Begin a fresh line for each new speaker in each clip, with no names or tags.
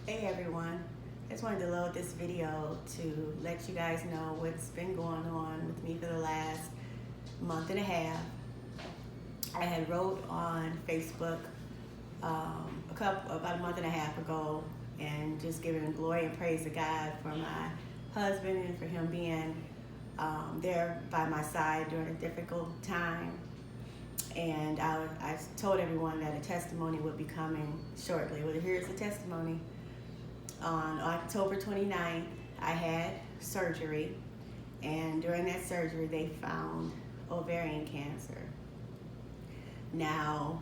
Hey everyone, I just wanted to load this video to let you guys know what's been going on with me for the last month and a half. I had wrote on Facebook about a month and a half ago and just giving glory and praise to God for my husband and for him being there by my side during a difficult time. And I told everyone that a testimony would be coming shortly. Well, here's the testimony. On October 29th, I had surgery, and during that surgery, they found ovarian cancer. Now,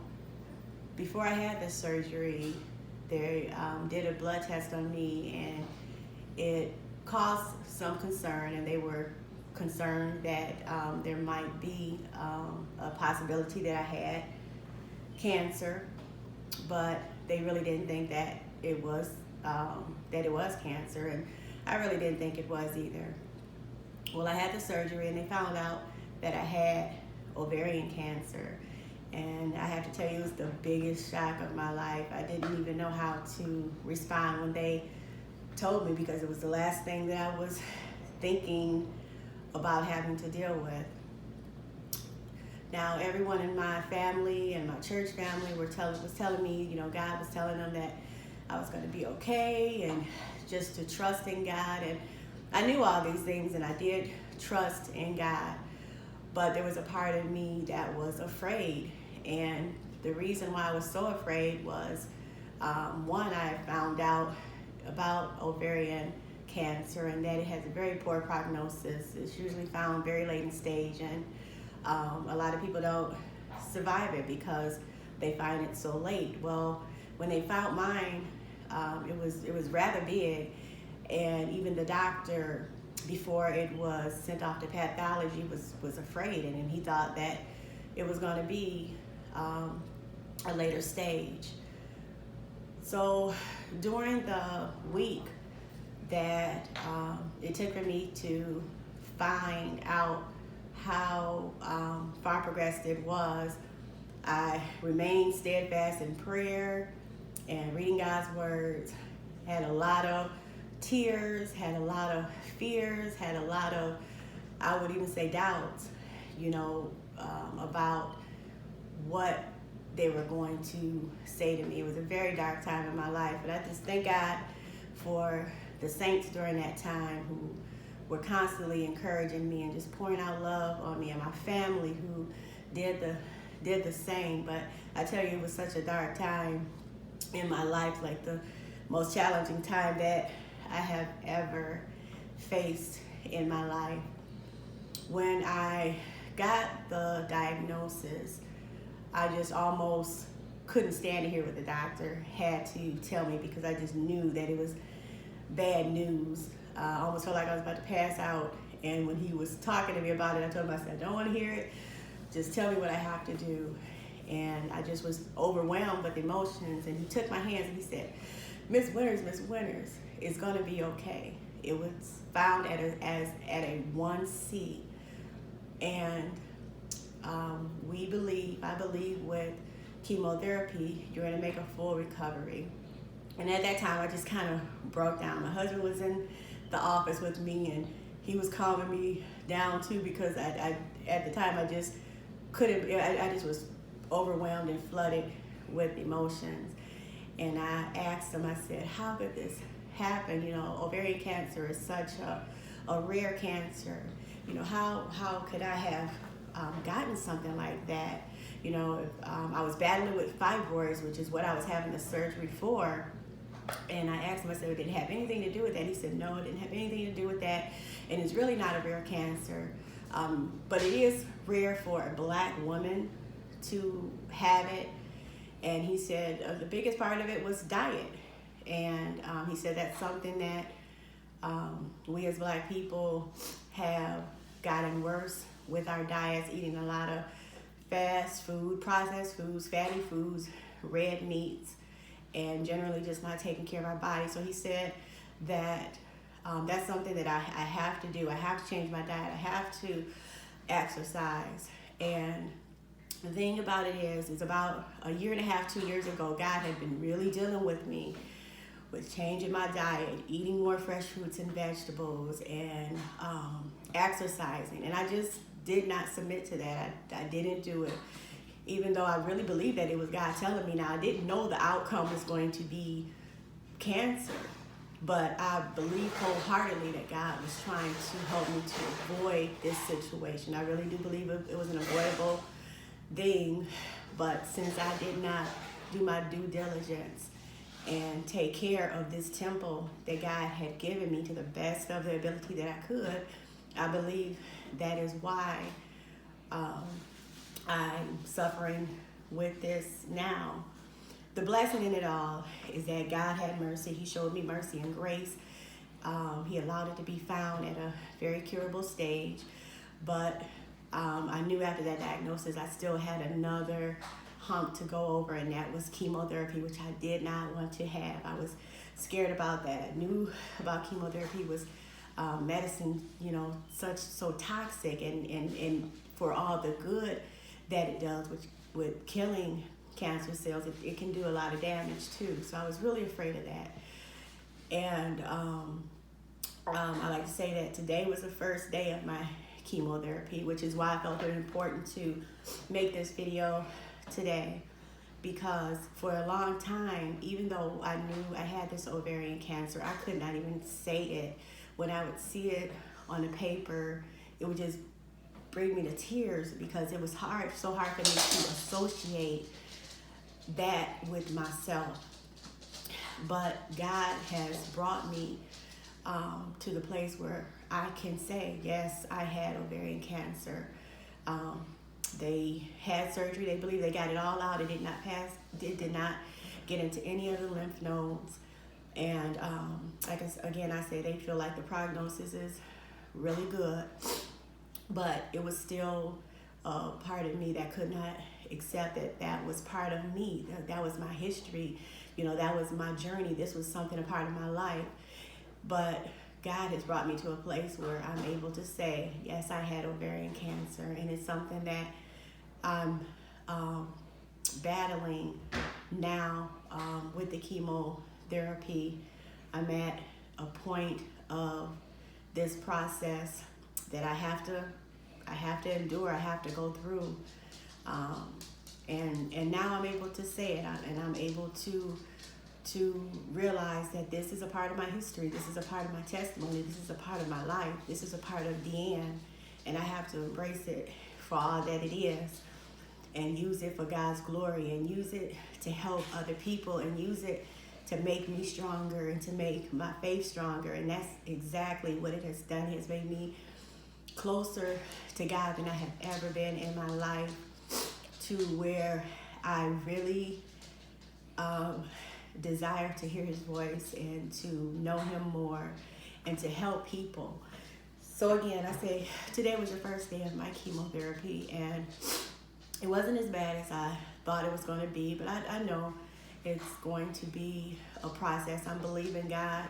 before I had the surgery, they did a blood test on me, and it caused some concern, and they were concerned that there might be a possibility that I had cancer, but they really didn't think that it was cancer, and I really didn't think it was either. Well, I had the surgery, and they found out that I had ovarian cancer, and I have to tell you, it was the biggest shock of my life. I didn't even know how to respond when they told me, because it was the last thing that I was thinking about having to deal with. Now, everyone in my family and my church family was telling me, God was telling them that I was going to be okay, and just to trust in God. And I knew all these things, and I did trust in God. But there was a part of me that was afraid. And the reason why I was so afraid was, one, I found out about ovarian cancer, and that it has a very poor prognosis. It's usually found very late in stage, and a lot of people don't survive it because they find it so late. Well, when they found mine, it was rather big, and even the doctor, before it was sent off to pathology, was afraid, and he thought that it was going to be a later stage. So during the week that it took for me to find out how far progressed it was, I remained steadfast in prayer and reading God's words. Had a lot of tears, had a lot of fears, had a lot of, I would even say, doubts, about what they were going to say to me. It was a very dark time in my life, but I just thank God for the saints during that time who were constantly encouraging me and just pouring out love on me, and my family who did the same. But I tell you, it was such a dark time in my life, like the most challenging time that I have ever faced in my life. When I got the diagnosis, I just almost couldn't stand to hear what the doctor had to tell me, because I just knew that it was bad news. I almost felt like I was about to pass out, and when he was talking to me about it, I told him, I said, I don't want to hear it, just tell me what I have to do. And I just was overwhelmed with emotions, and he took my hands and he said, Miss Winters, it's going to be okay. It was found at a 1C, and I believe with chemotherapy, you're going to make a full recovery. And at that time, I just kind of broke down. My husband was in the office with me, and he was calming me down too, because I at the time, I just couldn't, I just was overwhelmed and flooded with emotions. And I asked him, I said, how could this happen? Ovarian cancer is such a rare cancer. How could I have gotten something like that? I was battling with fibroids, which is what I was having the surgery for. And I asked him, I said, did it have anything to do with that? He said, no, it didn't have anything to do with that. And it's really not a rare cancer. But it is rare for a Black woman to have it. And he said the biggest part of it was diet. And he said that's something that we as Black people have gotten worse with our diets, eating a lot of fast food, processed foods, fatty foods, red meats, and generally just not taking care of our body. So he said that that's something that I have to do. I have to change my diet. I have to exercise. And the thing about it is about a year and a half, 2 years ago, God had been really dealing with me with changing my diet, eating more fresh fruits and vegetables, and exercising. And I just did not submit to that. I didn't do it, even though I really believed that it was God telling me. Now, I didn't know the outcome was going to be cancer, but I believe wholeheartedly that God was trying to help me to avoid this situation. I really do believe it was an avoidable thing, but since I did not do my due diligence and take care of this temple that God had given me to the best of the ability that I could, I believe that is why I'm suffering with this now. The blessing in it all is that God had mercy. He showed me mercy and grace. He allowed it to be found at a very curable stage. But I knew after that diagnosis, I still had another hump to go over, and that was chemotherapy, which I did not want to have. I was scared about that. I knew about chemotherapy was medicine, so toxic, and for all the good that it does with killing cancer cells, it can do a lot of damage too. So I was really afraid of that. And I like to say that today was the first day of my chemotherapy, which is why I felt it important to make this video today, because for a long time, even though I knew I had this ovarian cancer, I could not even say it. When I would see it on the paper, it would just bring me to tears, because it was so hard for me to associate that with myself. But God has brought me to the place where I can say, yes, I had ovarian cancer. They had surgery. They believe they got it all out. It did not pass. It did not get into any of the lymph nodes. And I say they feel like the prognosis is really good, but it was still a part of me that could not accept that was part of me. That was my history. That was my journey. This was a part of my life. But God has brought me to a place where I'm able to say, yes, I had ovarian cancer, and it's something that I'm battling now with the chemotherapy. I'm at a point of this process that I have to endure. I have to go through, and now I'm able to say it, and I'm able to realize that this is a part of my history. This is a part of my testimony. This is a part of my life. This is a part of Dianne, and I have to embrace it for all that it is, and use it for God's glory, and use it to help other people, and use it to make me stronger and to make my faith stronger. And that's exactly what it has done. It has made me closer to God than I have ever been in my life, to where I really desire to hear his voice and to know him more and to help people. So again, I say today was the first day of my chemotherapy, and it wasn't as bad as I thought it was going to be, but I know it's going to be a process. I'm believing God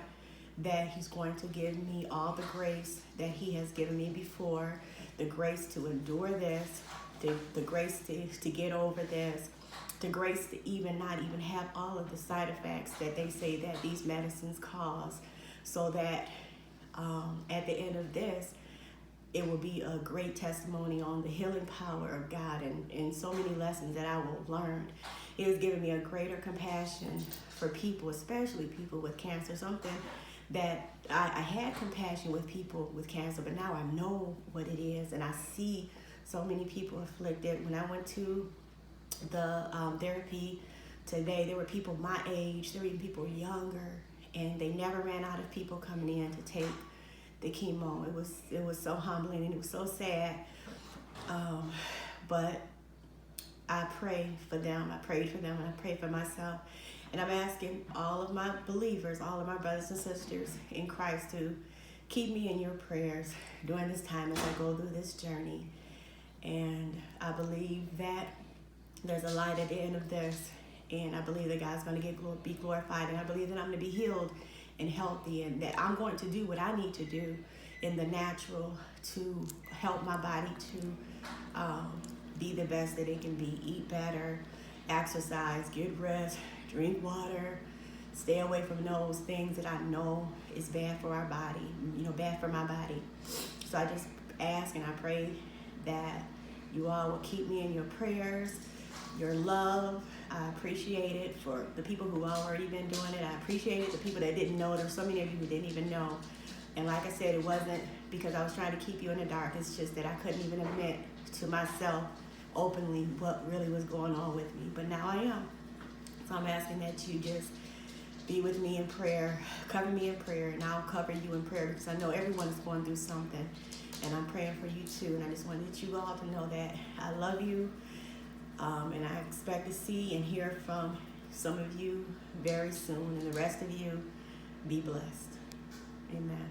that he's going to give me all the grace that he has given me before, the grace to endure this, the grace to get over this, the grace to not even have all of the side effects that they say that these medicines cause, so that at the end of this, it will be a great testimony on the healing power of God, and so many lessons that I will learn. It has given me a greater compassion for people, especially people with cancer, something that I had compassion with people with cancer, but now I know what it is, and I see so many people afflicted. When I went to the therapy today, there were people my age, there were even people younger, and they never ran out of people coming in to take the chemo. It was so humbling, and it was so sad. But I pray for them. I prayed for them, and I pray for myself. And I'm asking all of my believers, all of my brothers and sisters in Christ, to keep me in your prayers during this time as I go through this journey. And I believe that there's a light at the end of this, and I believe that God's going to be glorified, and I believe that I'm going to be healed and healthy, and that I'm going to do what I need to do in the natural to help my body to be the best that it can be. Eat better, exercise, get rest, drink water, stay away from those things that I know is bad for our body, bad for my body. So I just ask and I pray that you all will keep me in your prayers, your love. I appreciate it for the people who already been doing it. I appreciate it, the people that didn't know. There's so many of you who didn't even know. And like I said, it wasn't because I was trying to keep you in the dark. It's just that I couldn't even admit to myself openly what really was going on with me. But now I am. So I'm asking that you just be with me in prayer, cover me in prayer, and I'll cover you in prayer because I know everyone is going through something. And I'm praying for you too. And I just wanted you all to know that I love you. And I expect to see and hear from some of you very soon. And the rest of you, be blessed. Amen.